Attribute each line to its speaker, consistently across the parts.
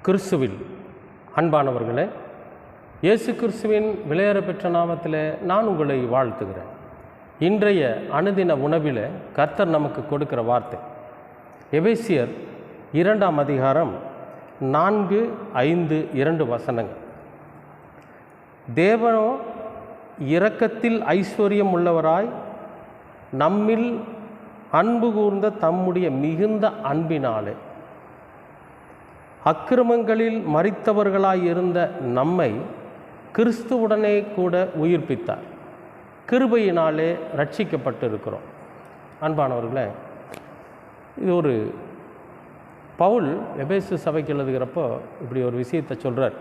Speaker 1: கிறிஸ்துவில் அன்பானவர்களே, இயேசு கிறிஸ்துவின் விலையேற பெற்ற நாமத்தில் நான் உங்களை வாழ்த்துகிறேன். இன்றைய அனுதின உணவில் கர்த்தர் நமக்கு கொடுக்கிற வார்த்தை எபேசியர் 2ஆம் அதிகாரம் 4, 5, 2 வசனங்கள். தேவனோ இரக்கத்தில் ஐஸ்வர்யம் உள்ளவராய் நம்மில் அன்பு கூர்ந்த தம்முடைய மிகுந்த அன்பினாலே அக்கிரமங்களில் மரித்தவர்களாயிருந்த நம்மை கிறிஸ்துவுடனே கூட உயிர்ப்பித்தார். கிருபையினாலே ரட்சிக்கப்பட்டிருக்கிறோம். அன்பானவர்களே, இது ஒரு பவுல் எபேசு சபைக்கு எழுதுகிறப்போ இப்படி ஒரு விஷயத்தை சொல்கிறார்.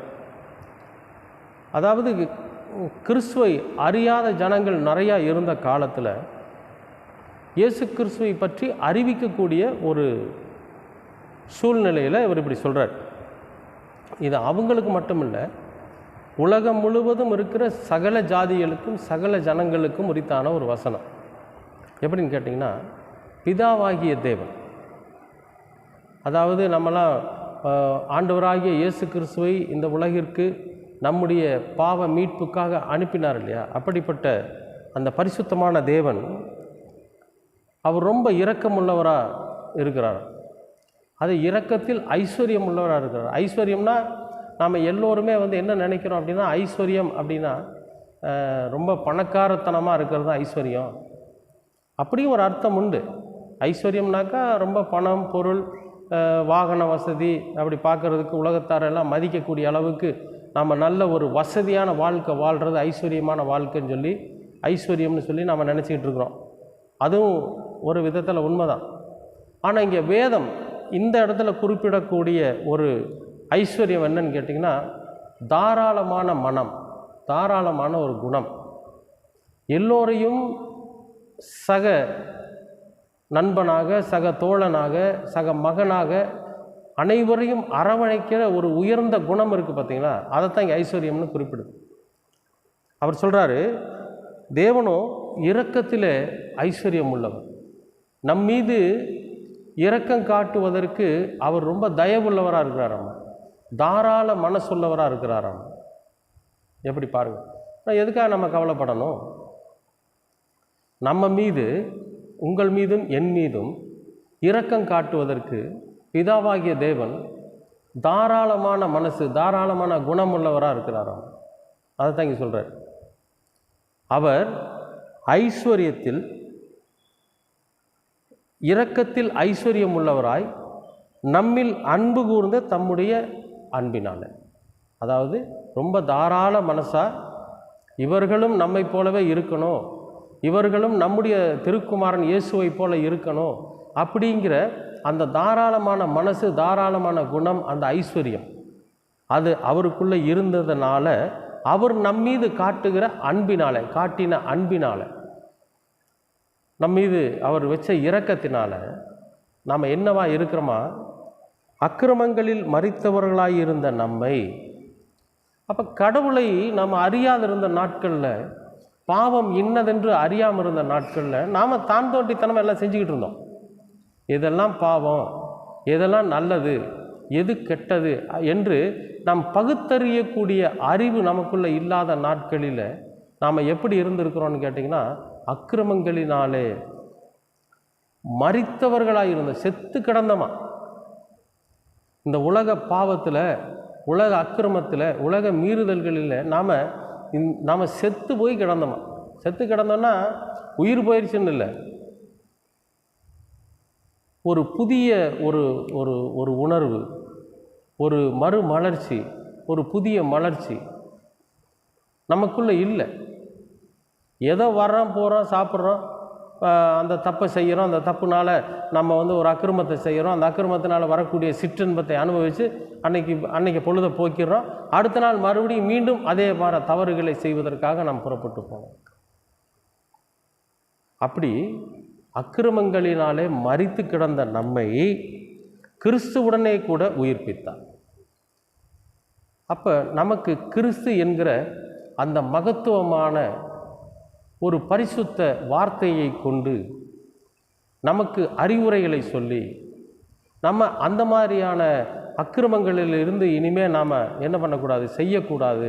Speaker 1: அதாவது கிறிஸ்துவை அறியாத ஜனங்கள் நிறையா இருந்த காலத்தில் இயேசு கிறிஸ்துவை பற்றி அறிவிக்கக்கூடிய ஒரு சூழ்நிலையில் இவர் இப்படி சொல்கிறார். இது அவங்களுக்கு மட்டும் இல்லை, உலகம் முழுவதும் இருக்கிற சகல ஜாதிகளுக்கும் சகல ஜனங்களுக்கும் உரித்தான ஒரு வசனம். எப்படின்னு கேட்டிங்கன்னா, பிதாவாகிய தேவன், அதாவது நம்மளாம் ஆண்டவராகிய இயேசு கிறிஸ்துவை இந்த உலகிற்கு நம்முடைய பாவ மீட்புக்காக அனுப்பினார் இல்லையா? அப்படிப்பட்ட அந்த பரிசுத்தமான தேவன் அவர் ரொம்ப இரக்கமுள்ளவராக இருக்கிறார். அது இரக்கத்தில் ஐஸ்வர்யம் உள்ளவராக இருக்கிறார். ஐஸ்வர்யம்னா நாம் எல்லோருமே என்ன நினைக்கிறோம் அப்படின்னா, ஐஸ்வர்யம் அப்படின்னா ரொம்ப பணக்காரத்தனமாக இருக்கிறது தான் ஐஸ்வர்யம். அப்படியும் ஒரு அர்த்தம் உண்டு. ஐஸ்வர்யம்னாக்கா ரொம்ப பணம், பொருள், வாகன வசதி அப்படி பார்க்குறதுக்கு உலகத்தாரெல்லாம் மதிக்கக்கூடிய அளவுக்கு நாம் நல்ல ஒரு வசதியான வாழ்க்கை வாழ்கிறது ஐஸ்வர்யமான வாழ்க்கைன்னு சொல்லி ஐஸ்வர்யம்னு சொல்லி நாம் நினச்சிக்கிட்டு இருக்கிறோம். அதுவும் ஒரு விதத்தில் உண்மைதான். ஆனால் இங்கே வேதம் இந்த இடத்துல குறிப்பிடக்கூடிய ஒரு ஐஸ்வர்யம் என்னன்னு கேட்டிங்கன்னா, தாராளமான மனம், தாராளமான ஒரு குணம், எல்லோரையும் சக நண்பனாக, சக தோழனாக, சக மகனாக அனைவரையும் அரவணைக்கிற ஒரு உயர்ந்த குணம் இருக்குது பார்த்தீங்களா? அதைத்தான் இங்கே ஐஸ்வர்யம்னு குறிப்பிடுது. அவர் சொல்கிறாரு, தேவனோ இரக்கத்தில் ஐஸ்வர்யம் உள்ளவர். நம் மீது இரக்கம் காட்டுவதற்கு அவர் ரொம்ப தயவுள்ளவராக இருக்கிறாராம், தாராள மனசுள்ளவராக இருக்கிறாராம். எப்படி பாருங்கள், எதுக்காக நம்ம கவலைப்படணும்? நம்ம மீது, உங்கள் மீதும் என் மீதும் இரக்கம் காட்டுவதற்கு பிதாவாகிய தேவன் தாராளமான மனசு, தாராளமான குணமுள்ளவராக இருக்கிறாராம். அதை தான் இங்கே சொல்கிறார். அவர் ஐஸ்வர்யத்தில், இரக்கத்தில் ஐஸ்வர்யம் உள்ளவராய் நம்மில் அன்பு கூர்ந்த தம்முடைய அன்பினால, அதாவது ரொம்ப தாராள மனசாக இவர்களும் நம்மை போலவே இருக்கணும், இவர்களும் நம்முடைய திருக்குமாரன் இயேசுவை போல இருக்கணும் அப்படிங்கிற அந்த தாராளமான மனசு, தாராளமான குணம், அந்த ஐஸ்வர்யம் அது அவருக்குள்ளே இருந்ததுனால அவர் நம்மீது காட்டுகிற அன்பினால, காட்டின அன்பினால, நம்மீது அவர் வச்ச இரக்கத்தினால நாம் என்னவா இருக்கிறோமா? அக்கிரமங்களில் மரித்தவர்களாயிருந்த நம்மை. அப்போ கடவுளை நாம் அறியாதிருந்த நாட்களில், பாவம் இன்னதென்று அறியாமல் இருந்த நாட்களில் நாம் தான் தோன்றித்தனம் எல்லாம் செஞ்சுக்கிட்டு இருந்தோம். எதெல்லாம் பாவம், எதெல்லாம் நல்லது, எது கெட்டது என்று நாம் பகுத்தறியக்கூடிய அறிவு நமக்குள்ளே இல்லாத நாட்களில் நாம் எப்படி இருந்திருக்கிறோன்னு கேட்டிங்கன்னா, அக்கிரமங்களினாலே மரித்தவர்களாக இருந்த, செத்து கிடந்தமா. இந்த உலக பாவத்தில், உலக அக்கிரமத்தில், உலக மீறுதல்களில் நாம் செத்து போய் கிடந்தோமா. செத்து கிடந்தோன்னா உயிர் போயிடுச்சுன்னு இல்லை, ஒரு புதிய ஒரு ஒரு ஒரு உணர்வு, ஒரு மறுமலர்ச்சி, ஒரு புதிய மலர்ச்சி நமக்குள்ளே இல்லை. ஏதோ வர்றோம், போகிறோம், சாப்பிட்றோம், அந்த தப்பை செய்கிறோம், அந்த தப்புனால் நம்ம ஒரு அக்கிரமத்தை செய்கிறோம், அந்த அக்கிரமத்தினால் வரக்கூடிய சிற்றின்பத்தை அனுபவித்து அன்னைக்கு பொழுதை போக்கிடுறோம். அடுத்த நாள் மறுபடியும் மீண்டும் அதே மாதிரி தவறுகளை செய்வதற்காக நாம் புறப்பட்டு போனோம். அப்படி அக்கிரமங்களினாலே மரித்து கிடந்த நம்மை கிறிஸ்துவுடனே கூட உயிர்ப்பித்தார். அப்போ நமக்கு கிறிஸ்து என்கிற அந்த மகத்துவமான ஒரு பரிசுத்த வார்த்தையை கொண்டு நமக்கு அறிவுரைகளை சொல்லி நம்ம அந்த மாதிரியான அக்கிரமங்களில் இருந்து இனிமேல் நாம் என்ன பண்ணக்கூடாது, செய்யக்கூடாது.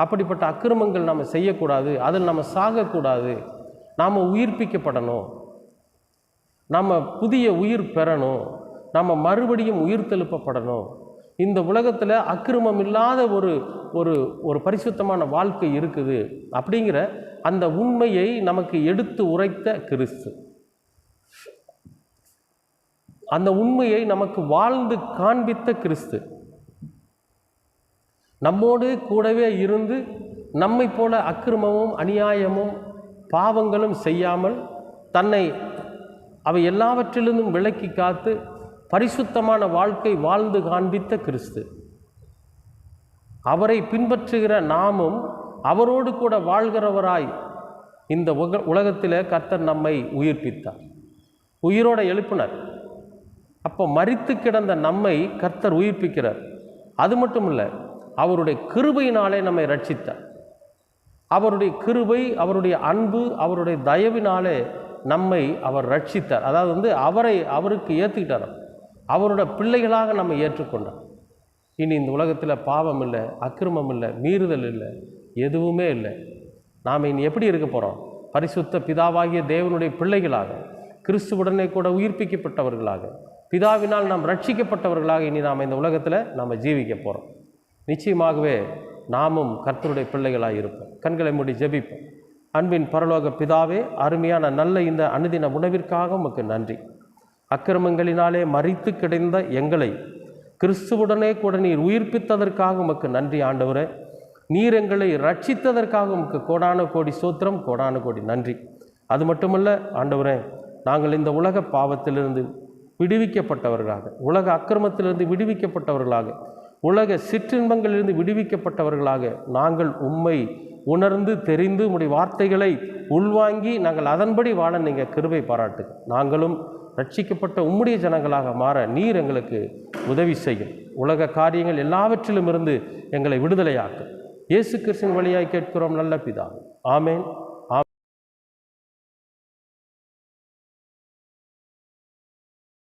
Speaker 1: அப்படிப்பட்ட அக்கிரமங்கள் நாம் செய்யக்கூடாது, அதில் நம்ம சாகக்கூடாது, நாம் உயிர்ப்பிக்கப்படணும், நம்ம புதிய உயிர் பெறணும், நம்ம மறுபடியும் உயிர் தெழுப்பப்படணும். இந்த உலகத்தில் அக்கிரமம் இல்லாத ஒரு ஒரு ஒரு பரிசுத்தமான வாழ்க்கை இருக்குது அப்படிங்கிற அந்த உண்மையை நமக்கு எடுத்து உரைத்த கிறிஸ்து, அந்த உண்மையை நமக்கு வாழ்ந்து காண்பித்த கிறிஸ்து, நம்மோடு கூடவே இருந்து நம்மை போல அக்கிரமமும் அநியாயமும் பாவங்களும் செய்யாமல் தன்னை அவை எல்லாவற்றிலிருந்தும் விலக்கி காத்து பரிசுத்தமான வாழ்க்கை வாழ்ந்து காண்பித்த கிறிஸ்து, அவரை பின்பற்றுகிற நாமும் அவரோடு கூட வாழ்கிறவராய் இந்த உலகத்தில் கர்த்தர் நம்மை உயிர்ப்பித்தார், உயிரோட எழுப்பினார். அப்போ மரித்து கிடந்த நம்மை கர்த்தர் உயிர்ப்பிக்கிறார். அது மட்டும் இல்லை, அவருடைய கிருபையினாலே நம்மை ரட்சித்தார். அவருடைய கிருபை, அவருடைய அன்பு, அவருடைய தயவினாலே நம்மை அவர் ரட்சித்தார். அதாவது அவருக்கு ஏற்றுக்கிட்டார், அவரோட பிள்ளைகளாக நம்ம ஏற்றுக்கொண்டார். இனி இந்த உலகத்தில் பாவம் இல்லை, அக்கிரமம் இல்லை, மீறுதல் இல்லை, எதுவுமே இல்லை. நாம் இனி எப்படி இருக்க போகிறோம்? பரிசுத்த பிதாவாகிய தேவனுடைய பிள்ளைகளாக, கிறிஸ்துவுடனே கூட உயிர்ப்பிக்கப்பட்டவர்களாக, பிதாவினால் நாம் ரட்சிக்கப்பட்டவர்களாக இனி நாம் இந்த உலகத்தில் நாம் ஜீவிக்க போகிறோம். நிச்சயமாகவே நாமும் கர்த்தருடைய பிள்ளைகளாக இருப்போம். கண்களை மூடி ஜெபிப்போம். அன்பின் பரலோக பிதாவே, அருமையான நல்ல இந்த அனுதின உணவிற்காக உமக்கு நன்றி. அக்கிரமங்களினாலே மரித்து கிடந்த எங்களை கிறிஸ்துவுடனே கூட நீர் உயிர்ப்பித்ததற்காக உமக்கு நன்றி ஆண்டவரே. நீர் எங்களை ரட்சித்ததற்காக உமக்கு கோடான கோடி ஸ்தோத்திரம், கோடான கோடி நன்றி. அது மட்டுமல்ல ஆண்டவரே, நாங்கள் இந்த உலக பாவத்திலிருந்து விடுவிக்கப்பட்டவர்களாக, உலக அக்கிரமத்திலிருந்து விடுவிக்கப்பட்டவர்களாக, உலக சிற்றின்பங்களிலிருந்து விடுவிக்கப்பட்டவர்களாக நாங்கள் உம்மை உணர்ந்து தெரிந்து உம்முடைய வார்த்தைகளை உள்வாங்கி நாங்கள் அதன்படி வாழ நீங்கள் கிருபை பாராட்டுங்க. நாங்களும் ரட்சிக்கப்பட்ட உம்முடைய ஜனங்களாக மாற நீர் எங்களுக்கு உதவி செய்யும். உலக காரியங்கள் எல்லாவற்றிலும் இருந்து எங்களை விடுதலையாக்கும். இயேசு கிறிஸ்துவின் வழியாய் கேட்கிறோம் நல்ல பிதாவே. ஆமேன்.